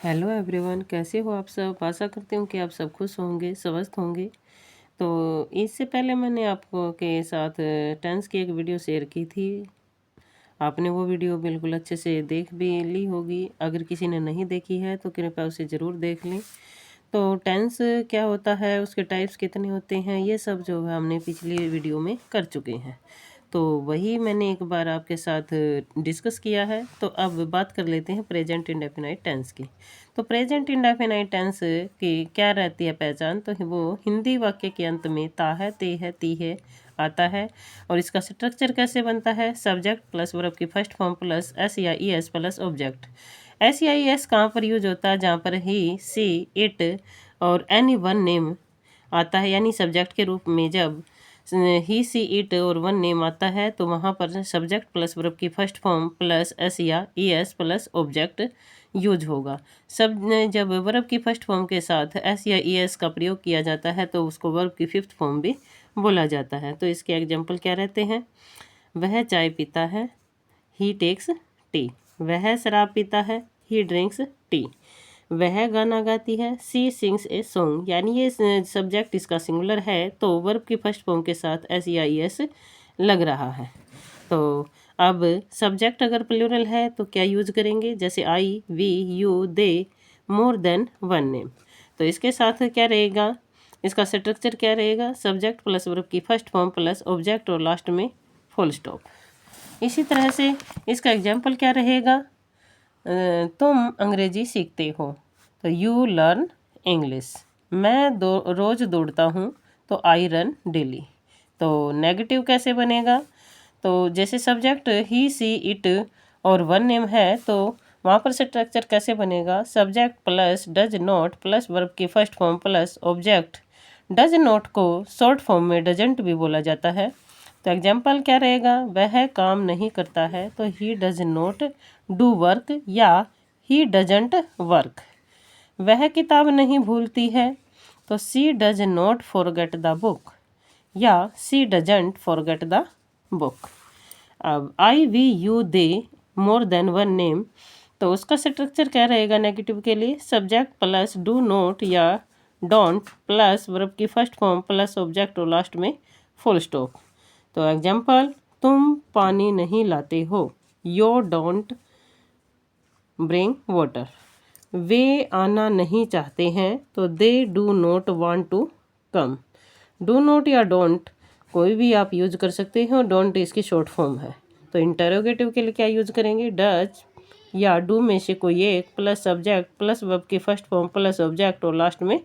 Hello everyone, कैसे हो आप सब। आशा करती हूँ कि आप सब खुश होंगे, स्वस्थ होंगे। तो इससे पहले मैंने आपको के साथ टेंस की एक वीडियो शेयर की थी। आपने वो वीडियो बिल्कुल अच्छे से देख भी ली होगी। अगर किसी ने नहीं देखी है तो कृपया उसे ज़रूर देख लें। तो टेंस क्या होता है, उसके टाइप्स कितने होते हैं, ये सब जो है हमने पिछली वीडियो में कर चुके हैं। तो वही मैंने एक बार आपके साथ डिस्कस किया है। तो अब बात कर लेते हैं प्रेजेंट इंडेफिनाइट टेंस की। तो प्रेजेंट इंडेफिनाइट टेंस की क्या रहती है पहचान, तो वो हिंदी वाक्य के अंत में ता है, ते है, ती है आता है। और इसका स्ट्रक्चर कैसे बनता है, सब्जेक्ट प्लस वर्ब की फर्स्ट फॉर्म प्लस एस या E S plus object. S या ई एस कहाँ पर यूज होता है, जहाँ पर ही, सी, इट और एनी वन नेम आता है, यानी सब्जेक्ट के रूप में जब ही, सी, इट और वन नेम आता है तो वहाँ पर सब्जेक्ट प्लस वर्ब की फर्स्ट फॉर्म प्लस एस या E S plus object use होगा। सब जब वर्ब की फर्स्ट फॉर्म के साथ एस या ई एस का प्रयोग किया जाता है तो उसको वर्ब की फिफ्थ फॉर्म भी बोला जाता है। तो इसके एग्जाम्पल क्या रहते हैं, वह चाय पीता है, ही टेक्स टी। वह शराब पीता है, ही ड्रिंक्स टी। वह गाना गाती है, सी सिंग्स ए सॉन्ग। यानी ये सब्जेक्ट इसका सिंगुलर है तो वर्ब की फर्स्ट फॉर्म के साथ एस या ई एस लग रहा है। तो अब सब्जेक्ट अगर प्लूरल है तो क्या यूज करेंगे, जैसे I, we, you, they, more than one name. तो इसके साथ क्या रहेगा, इसका स्ट्रक्चर क्या रहेगा, सब्जेक्ट प्लस वर्ब की फर्स्ट फॉर्म प्लस ऑब्जेक्ट और लास्ट में फुल स्टॉप। इसी तरह से इसका एग्जाम्पल क्या रहेगा, तुम अंग्रेजी सीखते हो तो यू लर्न इंग्लिश। मैं रोज़ दौड़ता हूँ तो आई रन डेली। तो नेगेटिव कैसे बनेगा, तो जैसे सब्जेक्ट ही, सी, इट और वन नेम है तो वहाँ पर स्ट्रक्चर कैसे बनेगा, subject plus does not plus verb की first form plus object. Does not को शॉर्ट फॉर्म में डजेंट भी बोला जाता है। तो एग्जाम्पल क्या रहेगा, वह काम नहीं करता है तो he does not do work या ही डजंट वर्क। वह किताब नहीं भूलती है तो she does not forget the book या she doesn't forget the book. अब I, we, you, they, more than one name, तो उसका स्ट्रक्चर क्या रहेगा नेगेटिव के लिए, सब्जेक्ट प्लस डू नॉट या डोंट प्लस वर्ब की फर्स्ट फॉर्म प्लस ऑब्जेक्ट और लास्ट में फुल स्टॉप। तो एग्जाम्पल, तुम पानी नहीं लाते हो, यो डोंट ब्रिंग वाटर। वे आना नहीं चाहते हैं तो they do not want to come. Do not या डोंट कोई भी आप यूज कर सकते हैं और डोंट इसकी शॉर्ट फॉर्म है। तो इंटरोगेटिव के लिए क्या यूज करेंगे, डज या डू में से कोई एक प्लस सब्जेक्ट प्लस वर्ब की फर्स्ट फॉर्म प्लस ऑब्जेक्ट और लास्ट में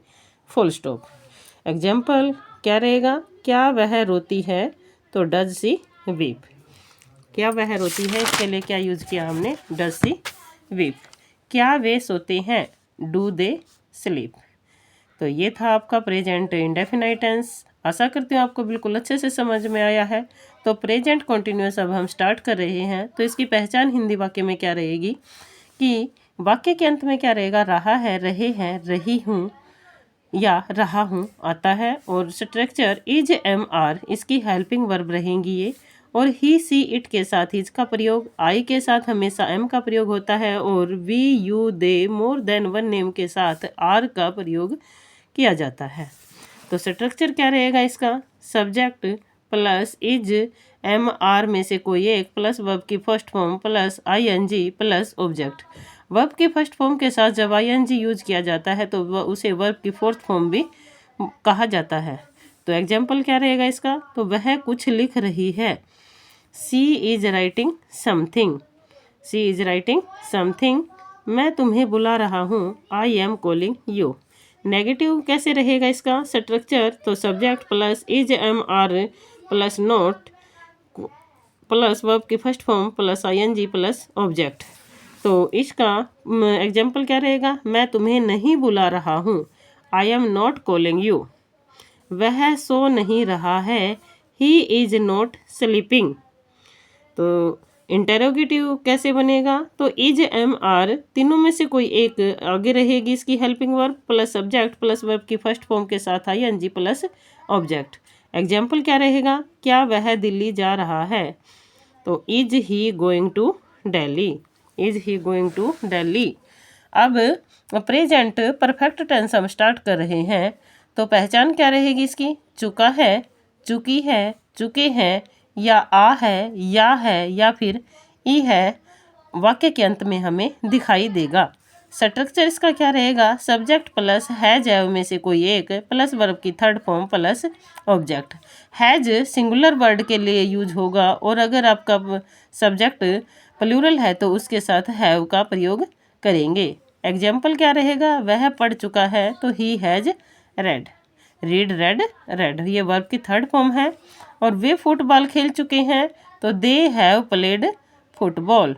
फुल स्टॉप। एग्जाम्पल क्या रहेगा, क्या वह रोती है तो डज सी वीप। क्या वह रोती है, इसके लिए क्या यूज किया हमने, डज सी वीप। क्या वे सोते हैं, डू दे स्लीप। तो ये था आपका प्रेजेंट इंडेफिनाइट टेंस। आशा करती हूँ आपको बिल्कुल अच्छे से समझ में आया है। तो प्रेजेंट कॉन्टिन्यूअस अब हम स्टार्ट कर रहे हैं। तो इसकी पहचान हिंदी वाक्य में क्या रहेगी कि वाक्य के अंत में क्या रहेगा, रहा है, रहे हैं, रही हूँ या रहा हूँ आता है। और स्ट्रक्चर इज, एम, आर इसकी हेल्पिंग वर्ब रहेंगी ये। और ही, सी, इट के साथ इज का प्रयोग, आई के साथ हमेशा एम का प्रयोग होता है और we, you, they, more than one name के साथ आर का प्रयोग किया जाता है। तो स्ट्रक्चर क्या रहेगा इसका, subject plus is, am, are में से कोई एक प्लस वर्ब की first form plus I N G plus object. Verb के फर्स्ट फॉर्म के साथ जब आई एन जी यूज किया जाता है तो उसे वर्ब की फोर्थ फॉर्म भी कहा जाता है। तो एग्जाम्पल क्या रहेगा इसका, तो वह कुछ लिख रही है, she is writing something. She is writing something. मैं तुम्हें बुला रहा हूँ, I am calling you. Negative कैसे रहेगा इसका स्ट्रक्चर, तो subject plus is, am, are plus not plus verb की first form plus I N G plus object. तो इसका एग्जाम्पल क्या रहेगा, मैं तुम्हें नहीं बुला रहा हूँ, I am not calling you. वह सो नहीं रहा है, ही इज नॉट स्लीपिंग। तो इंटेरोगेटिव कैसे बनेगा, तो इज, एम, आर तीनों में से कोई एक आगे रहेगी इसकी helping verb plus subject plus verb की फर्स्ट फॉर्म के साथ I N G plus object. Example क्या रहेगा, क्या वह दिल्ली जा रहा है, तो is he going to Delhi. Is he going to Delhi. अब प्रेजेंट परफेक्ट टेंस हम स्टार्ट कर रहे हैं, तो पहचान क्या रहेगी इसकी? चुका है, चुकी है, चुके हैं, या आ है या फिर ई है, वाक्य के अंत में हमें दिखाई देगा। स्ट्रक्चर इसका क्या रहेगा? सब्जेक्ट प्लस हैज हैव में से कोई एक प्लस वर्ब की third form plus object. Has singular word के लिए यूज होगा, और अगर आपका सब्जेक्ट प्लूरल है तो उसके साथ हैव का प्रयोग करेंगे। एग्जाम्पल क्या रहेगा? वह पढ़ चुका है, तो he has red. Read, red, red, ये वर्ब की थर्ड फॉर्म है। और वे फुटबॉल खेल चुके हैं, तो दे हैव प्लेड फुटबॉल।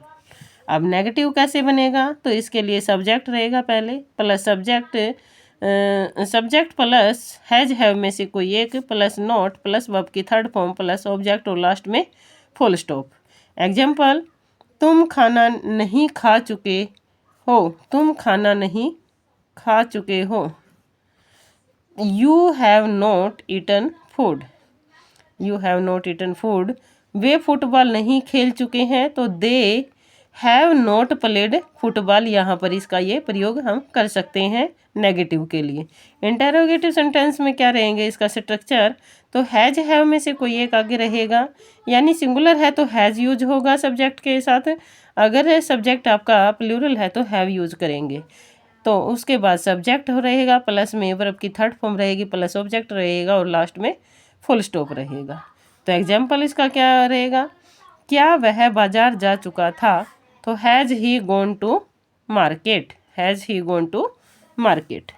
अब नेगेटिव कैसे बनेगा? तो इसके लिए सब्जेक्ट रहेगा पहले, plus subject plus has have में से कोई एक प्लस नॉट प्लस वर्ब की थर्ड फॉर्म प्लस ऑब्जेक्ट और लास्ट में फुल स्टॉप। एग्जाम्पल, तुम खाना नहीं खा चुके हो, तुम खाना नहीं खा चुके हो। You have not eaten food, you have not eaten food. वे फुटबॉल नहीं खेल चुके हैं, तो they have not played football. यहाँ पर इसका ये प्रयोग हम कर सकते हैं नेगेटिव के लिए। इंटेरोगेटिव सेंटेंस में क्या रहेंगे इसका स्ट्रक्चर? तो हैज हैव में से कोई एक आगे रहेगा, यानी सिंगुलर है तो हैज यूज होगा सब्जेक्ट के साथ, अगर सब्जेक्ट आपका प्लूरल है तो हैव यूज करेंगे। तो उसके बाद सब्जेक्ट रहेगा, प्लस में वर्ब की थर्ड फॉर्म रहेगी, प्लस ऑब्जेक्ट रहेगा, और लास्ट में फुल स्टॉप रहेगा। तो एग्जाम्पल इसका क्या रहेगा? क्या वह बाजार जा चुका था, तो has he gone to market, has he gone to market.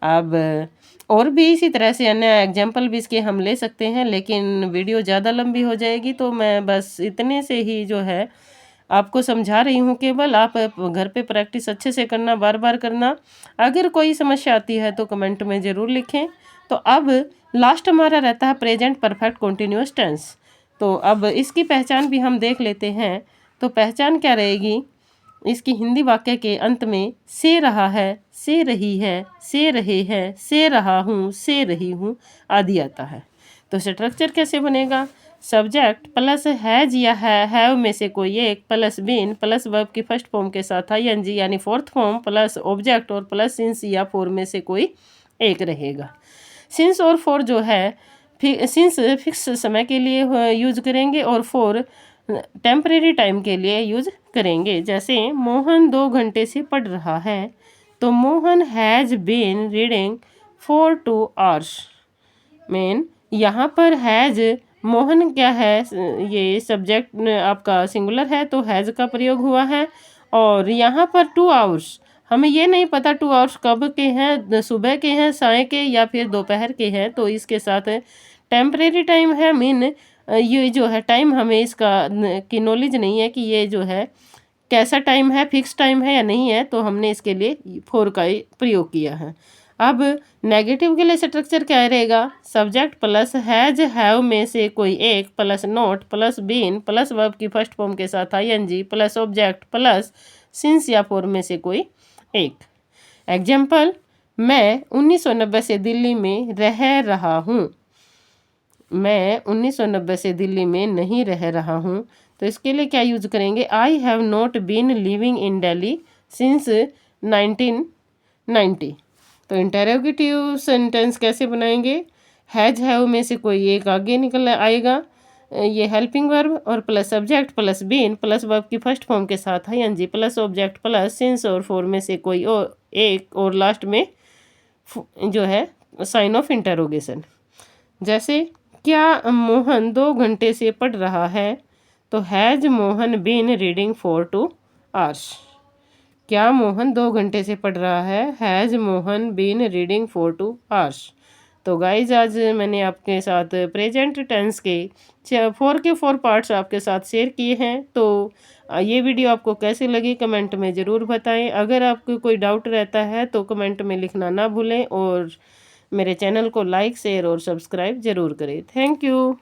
अब और भी इसी तरह से अन्य एग्जाम्पल भी इसके हम ले सकते हैं, लेकिन वीडियो ज़्यादा लंबी हो जाएगी, तो मैं बस इतने से ही जो है आपको समझा रही हूँ। केवल आप घर पे प्रैक्टिस अच्छे से करना, बार बार करना। अगर कोई समस्या आती है तो कमेंट में ज़रूर लिखें। तो अब लास्ट हमारा रहता है प्रेजेंट परफेक्ट कॉन्टिन्यूअस टेंस। तो अब इसकी पहचान भी हम देख लेते हैं। तो पहचान क्या रहेगी? इसकी हिंदी वाक्य के अंत में से रहा है, से रही है, से रहे हैं, से रहा हूँ, से रही हूँ आदि आता है। तो स्ट्रक्चर कैसे बनेगा? सब्जेक्ट प्लस हैज या हैव में से कोई एक प्लस बीन प्लस वर्ब की फर्स्ट फॉर्म के साथ आईएनजी यानी फोर्थ फॉर्म प्लस ऑब्जेक्ट और प्लस सिंस या फोर में से कोई एक रहेगा। सिंस और फोर जो है सिंस फिक्स समय के लिए यूज करेंगे और फोर टेम्परेरी टाइम के लिए यूज करेंगे। जैसे मोहन 2 घंटे से पढ़ रहा है, तो Mohan has been reading for 2 hours। Main यहाँ पर हैज मोहन क्या है? ये सब्जेक्ट आपका सिंगुलर है तो हैज का प्रयोग हुआ है, और यहाँ पर 2 hours हमें ये नहीं पता 2 hours कब के हैं, सुबह के हैं, साय के, या फिर दोपहर के हैं, तो इसके साथ टेम्परेरी टाइम है। मीन ये जो है टाइम हमें इसका की नॉलेज नहीं है कि ये जो है कैसा टाइम है, फिक्स टाइम है या नहीं है, तो हमने इसके लिए फोर का ही प्रयोग किया है। अब नेगेटिव के लिए स्ट्रक्चर क्या रहेगा? सब्जेक्ट प्लस हैज हैव में से कोई एक plus not plus been plus verb की फर्स्ट फॉर्म के साथ ING plus object plus since या फोर में से कोई एक। एग्जाम्पल, मैं 1990 से दिल्ली में रह रहा हूँ, मैं 1990 से दिल्ली में नहीं रह रहा हूँ, तो इसके लिए क्या यूज करेंगे? I have not been living in Delhi since 1990। तो इंटेरोगेटिव सेंटेंस कैसे बनाएंगे? हैज हैव में से कोई एक आगे निकल आएगा, ये हेल्पिंग वर्ब और plus subject plus been plus verb की फर्स्ट फॉर्म के साथ ING plus object plus since और फोर में से कोई और एक, और लास्ट में जो है साइन ऑफ इंटेरोगेशन। जैसे क्या मोहन 2 घंटे से पढ़ रहा है, तो has Mohan been reading for 2 hours। क्या मोहन 2 घंटे से पढ़ रहा है? Has Mohan been reading for 2 hours। तो गाइज आज मैंने आपके साथ प्रेजेंट टेंस के 4 के 4 पार्ट्स आपके साथ शेयर किए हैं। तो ये वीडियो आपको कैसे लगी कमेंट में ज़रूर बताएं। अगर आपको कोई डाउट रहता है तो कमेंट में लिखना ना भूलें, और मेरे चैनल को लाइक, शेयर और सब्सक्राइब ज़रूर करें। Thank you.